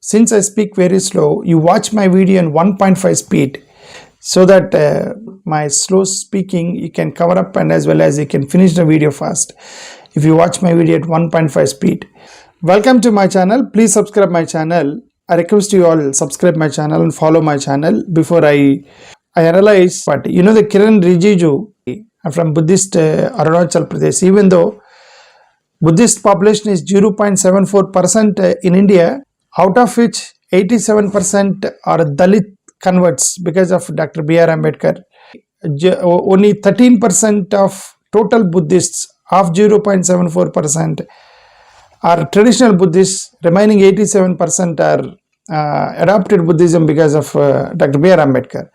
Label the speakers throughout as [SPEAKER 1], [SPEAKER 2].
[SPEAKER 1] since I speak very slow, you watch my video in 1.5 speed so that my slow speaking you can cover up, and as well as you can finish the video fast if you watch my video at 1.5 speed. Welcome to my channel. Please subscribe my channel. I request you all subscribe my channel and follow my channel. Before I analyze, but the Kiran Rijiju from Buddhist Arunachal Pradesh, even though Buddhist population is 0.74% in India, out of which 87% are Dalit converts because of Dr. B.R. Ambedkar. Only 13% of total Buddhists of 0.74% are traditional Buddhists. Remaining 87% are adopted Buddhism because of Dr. B.R. Ambedkar.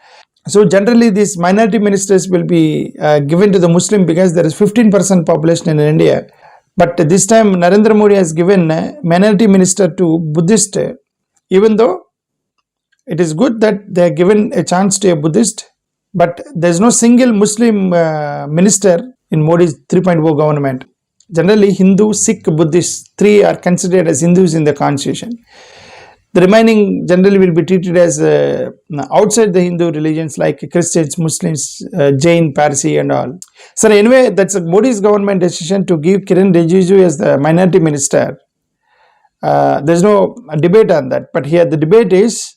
[SPEAKER 1] So generally these minority ministers will be given to the Muslim because there is 15% population in India. But this time Narendra Modi has given a minority minister to Buddhist, even though it is good that they are given a chance to a Buddhist, but there is no single Muslim minister in Modi's 3.0 government. Generally Hindu, Sikh, Buddhist, three are considered as Hindus in the constitution. The remaining generally will be treated as outside the Hindu religions like Christians, Muslims, Jain, Parsi and all. So anyway, that's Modi's government decision to give Kiran Rijiju as the minority minister. There's no debate on that. But here the debate is,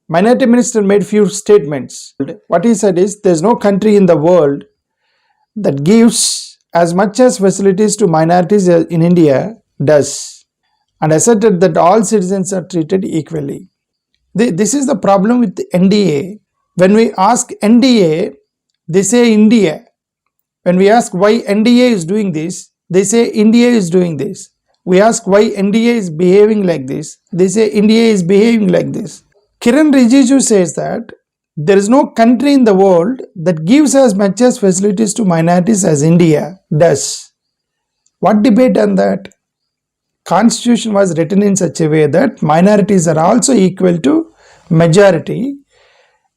[SPEAKER 1] minority minister made few statements. What he said is, there's no country in the world that gives as much as facilities to minorities as in India does, and asserted that all citizens are treated equally. This is the problem with the NDA. When we ask NDA, they say India. When we ask why NDA is doing this, they say India is doing this. We ask why NDA is behaving like this, they say India is behaving like this. Kiran Rijiju says that there is no country in the world that gives as much as facilities to minorities as India does. What debate on that? Constitution was written in such a way that minorities are also equal to majority.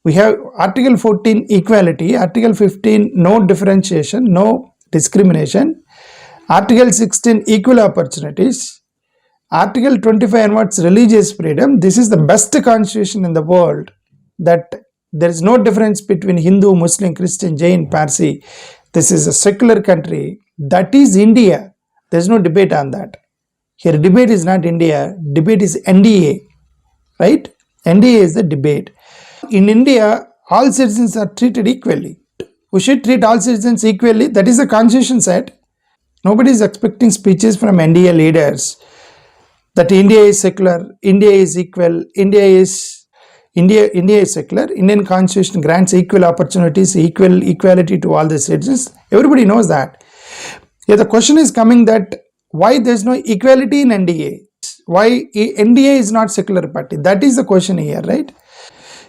[SPEAKER 1] We have Article 14 equality, Article 15 no differentiation, no discrimination, Article 16 equal opportunities, Article 25 onwards religious freedom. This is the best constitution in the world, that there is no difference between Hindu, Muslim, Christian, Jain, Parsi. This is a secular country. That is India. There is no debate on that. Here debate is not India, debate is NDA, right? NDA is the debate. In India, all citizens are treated equally. We should treat all citizens equally. That is the constitution said. Nobody is expecting speeches from NDA leaders that India is secular, India is equal, India is secular. Indian constitution grants equal opportunities, equality to all the citizens. Everybody knows that. Here the question is coming that why there is no equality in NDA? Why NDA is not secular party? That is the question here, right?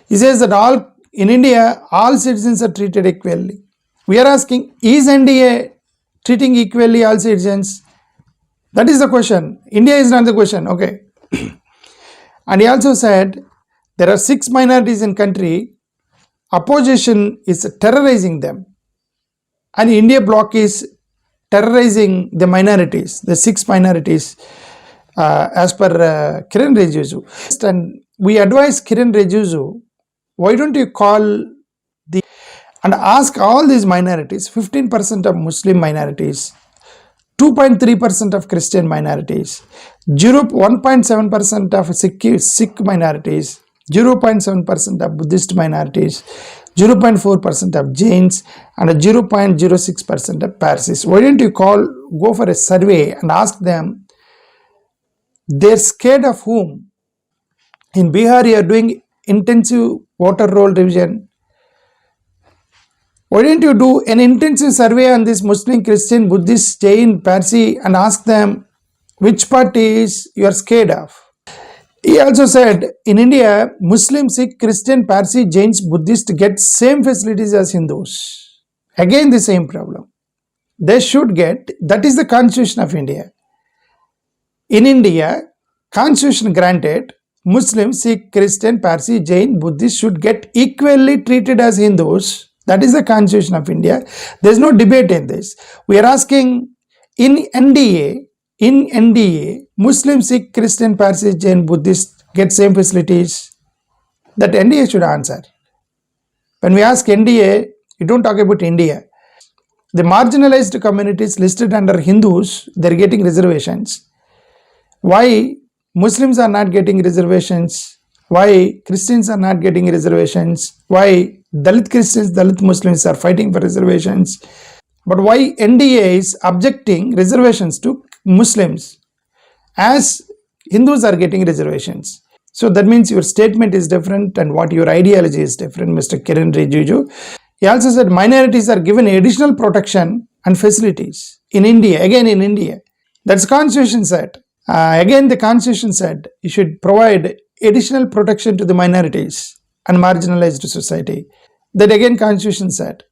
[SPEAKER 1] He says that in India, all citizens are treated equally. We are asking, is NDA treating equally all citizens? That is the question. India is not the question, okay. And he also said, there are 6 minorities in country, opposition is terrorizing them, and India bloc is terrorizing the minorities, the 6 minorities, as per Kiran Rijiju. And we advise Kiran Rijiju, why don't you call and ask all these minorities, 15% of Muslim minorities, 2.3% of Christian minorities, 1.7% of Sikh minorities, 0.7% of Buddhist minorities, 0.4% of Jains, and 0.06% of Parsis. Why don't you go for a survey and ask them, they're scared of whom? In Bihar, you are doing intensive voter roll revision. Why don't you do an intensive survey on this Muslim, Christian, Buddhist, Jain, Parsi, and ask them which parties you are scared of? He also said, in India, Muslim, Sikh, Christian, Parsi, Jains, Buddhist get same facilities as Hindus. Again the same problem. They should get, that is the constitution of India. In India, constitution granted, Muslim, Sikh, Christian, Parsi, Jain, Buddhist should get equally treated as Hindus. That is the constitution of India. There is no debate in this. We are asking, in NDA, Muslim, Sikh, Christian, Parsi, Jain, Buddhist get same facilities? That NDA should answer. When we ask NDA, you don't talk about India. The marginalized communities listed under Hindus, they're getting reservations. Why Muslims are not getting reservations? Why Christians are not getting reservations? Why Dalit Christians, Dalit Muslims are fighting for reservations? But why NDA is objecting reservations to Muslims as Hindus are getting reservations? So that means your statement is different and what your ideology is different, Mr. Kiran Rijiju. He also said minorities are given additional protection and facilities in India, again in India. That's Constitution said. Again the Constitution said you should provide additional protection to the minorities and marginalized society. That again Constitution said.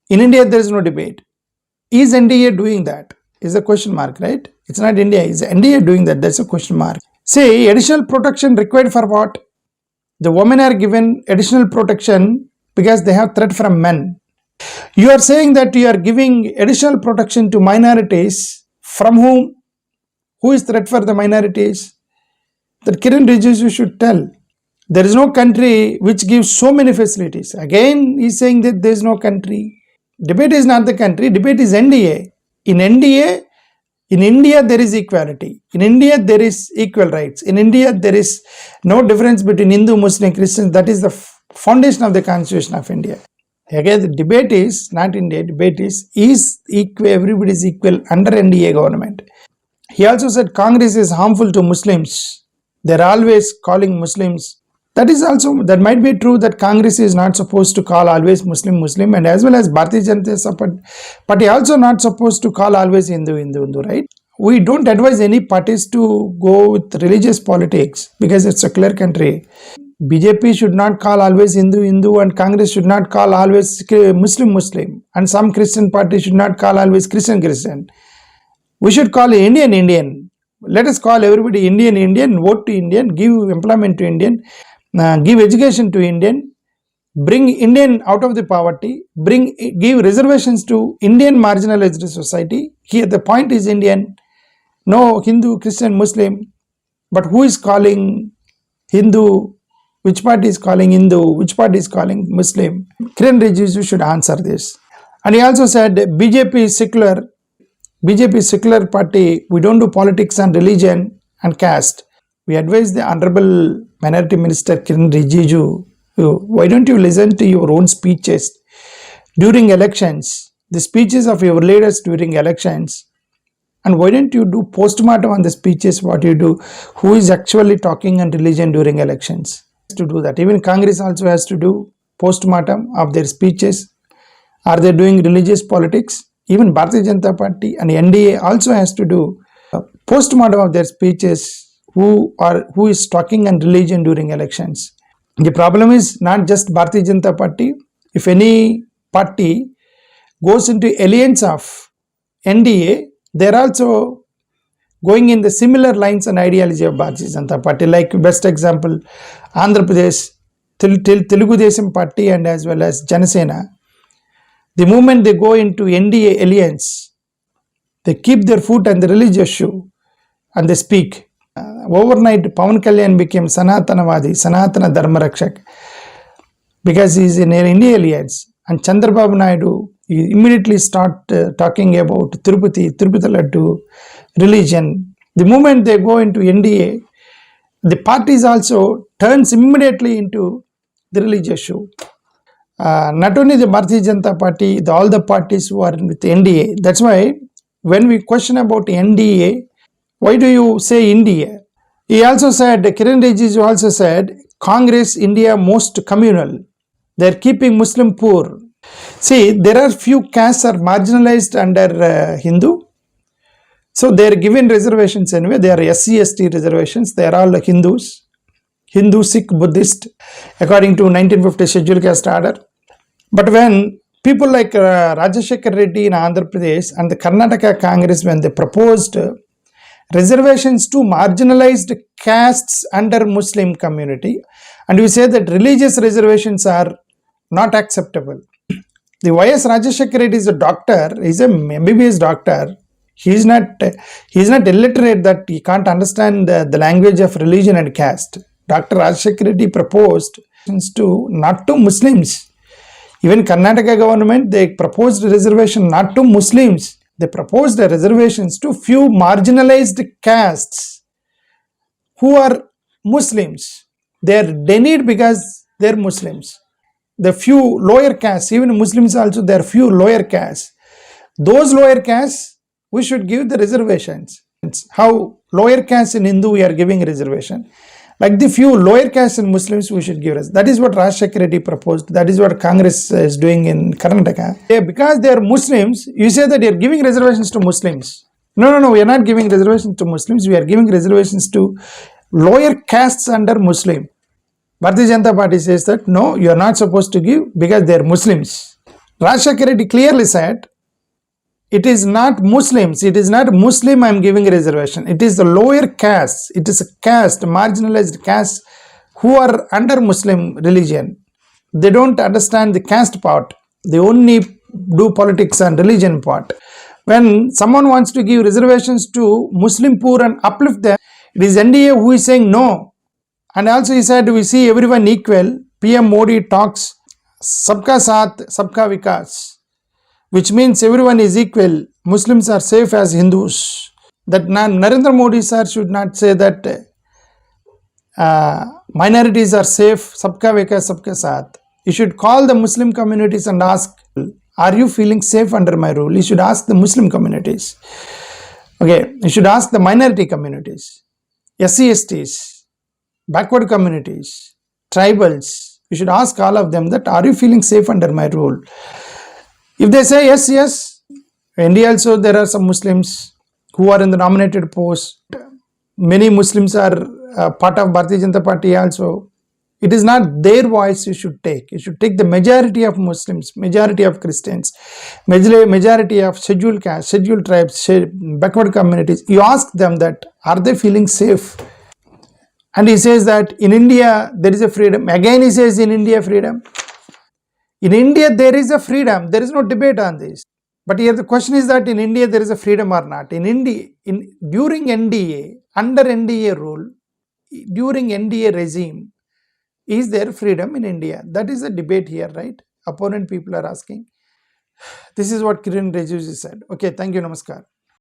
[SPEAKER 1] In India there is no debate. Is NDA doing that? Is a question mark, right? It's not India. Is NDA doing that? That's a question mark. Say additional protection required for what? The women are given additional protection because they have threat from men. You are saying that you are giving additional protection to minorities from whom? Who is threat for the minorities? That Kiran Rijiju should tell. There is no country which gives so many facilities. Again, he is saying that there is no country. Debate is not the country, debate is NDA. In NDA, in India there is equality. In India there is equal rights. In India there is no difference between Hindu, Muslim, Christian. That is the foundation of the Constitution of India. Again, the debate is not India, debate is equal, everybody is equal under NDA government. He also said Congress is harmful to Muslims. They are always calling Muslims. That might be true that Congress is not supposed to call always Muslim, and as well as Bharatiya Janata Party also not supposed to call always Hindu, right? We don't advise any parties to go with religious politics because it's a secular country. BJP should not call always Hindu, and Congress should not call always Muslim, and some Christian party should not call always Christian. We should call Indian. Let us call everybody Indian, vote to Indian, give employment to Indian, give education to Indian, bring Indian out of the poverty, give reservations to Indian marginalized society. Here the point is Indian, no Hindu, Christian, Muslim. But who is calling Hindu? Which party is calling Hindu? Which party is calling Muslim? Kiran Rijiju should answer this. And he also said BJP is secular. BJP is secular party. We don't do politics on religion and caste. We advise the Honorable Minority Minister Kiran Rijiju, why don't you listen to your own speeches during elections, the speeches of your leaders during elections, and why don't you do postmortem on the speeches, what you do, who is actually talking on religion during elections? To do that. Even Congress also has to do postmortem of their speeches. Are they doing religious politics? Even Bharatiya Janata Party and NDA also has to do postmortem of their speeches. Who is talking on religion during elections? The problem is not just Bharatiya Janata Party. If any party goes into alliance of NDA, they are also going in the similar lines and ideology of Bharatiya Janata Party. Like best example, Andhra Pradesh, Telugu Desam Party and as well as Janasena. The moment they go into NDA alliance, they keep their foot on the religious shoe and they speak. Overnight, Pawan Kalyan became Sanatanavadi, Sanatana Dharma Rakshak, because he is in an India alliance. And Chandrababu Naidu, he immediately start talking about Tirupati Laddu, religion. The moment they go into NDA, the parties also turns immediately into the religious shoe. Not only the Bharatiya Janata Party, all the parties who are with NDA. That's why when we question about NDA, why do you say India? He also said, Kiran Rijiju also said, Congress, India most communal. They are keeping Muslim poor. See, there are few castes are marginalized under Hindu. So they are given reservations anyway. They are SC/ST reservations. They are all Hindus. Hindu, Sikh, Buddhist, according to 1950 Scheduled Caste Order. But when people like Rajashekar Reddy in Andhra Pradesh and the Karnataka Congress, when they proposed reservations to marginalized castes under Muslim community, and we say that religious reservations are not acceptable. The YS Rajashekar Reddy is a doctor, he is a MBBS doctor. He is not illiterate that he can't understand the language of religion and caste. Dr. Rajshekar Reddy proposed to not to Muslims. Even Karnataka government, they proposed a reservation not to Muslims. They proposed the reservations to few marginalized castes who are Muslims. They are denied because they are Muslims. The few lower castes, even Muslims also, there are few lower castes. Those lower castes, we should give the reservations. It's how lower castes in Hindu we are giving reservation. Like the few lower castes in Muslims, we should give us. That is what Rajshekar Reddy proposed. That is what Congress is doing in Karnataka. Because they are Muslims, you say that you are giving reservations to Muslims. No, we are not giving reservations to Muslims. We are giving reservations to lower castes under Muslim. Bharatiya Janata Party says that no, you are not supposed to give because they are Muslims. Rajshekar Reddy clearly said, it is not Muslims, it is not Muslim I am giving a reservation. It is the lower caste. It is a caste, marginalized caste who are under Muslim religion. They don't understand the caste part. They only do politics and religion part. When someone wants to give reservations to Muslim poor and uplift them, it is NDA who is saying no. And also he said we see everyone equal. PM Modi talks Sabka Saath, Sabka Vikas, which means everyone is equal. Muslims are safe as Hindus. That Narendra Modi sir should not say that minorities are safe, sabka vikas, sabka saath. You should call the Muslim communities and ask, are you feeling safe under my rule? You should ask the Muslim communities. Okay, you should ask the minority communities, SC, STs, backward communities, tribals. You should ask all of them that, are you feeling safe under my rule? If they say yes, yes, India also there are some Muslims who are in the nominated post. Many Muslims are part of Bharatiya Janata Party also. It is not their voice you should take. You should take the majority of Muslims, majority of Christians, majority of scheduled castes, scheduled tribes, backward communities. You ask them that, are they feeling safe? And he says that in India there is a freedom. Again he says in India freedom. In India, there is a freedom. There is no debate on this. But here the question is that in India, there is a freedom or not. In India, during NDA, under NDA rule, during NDA regime, is there freedom in India? That is the debate here, right? Opponent people are asking. This is what Kiran Rijiju said. Okay, thank you, namaskar.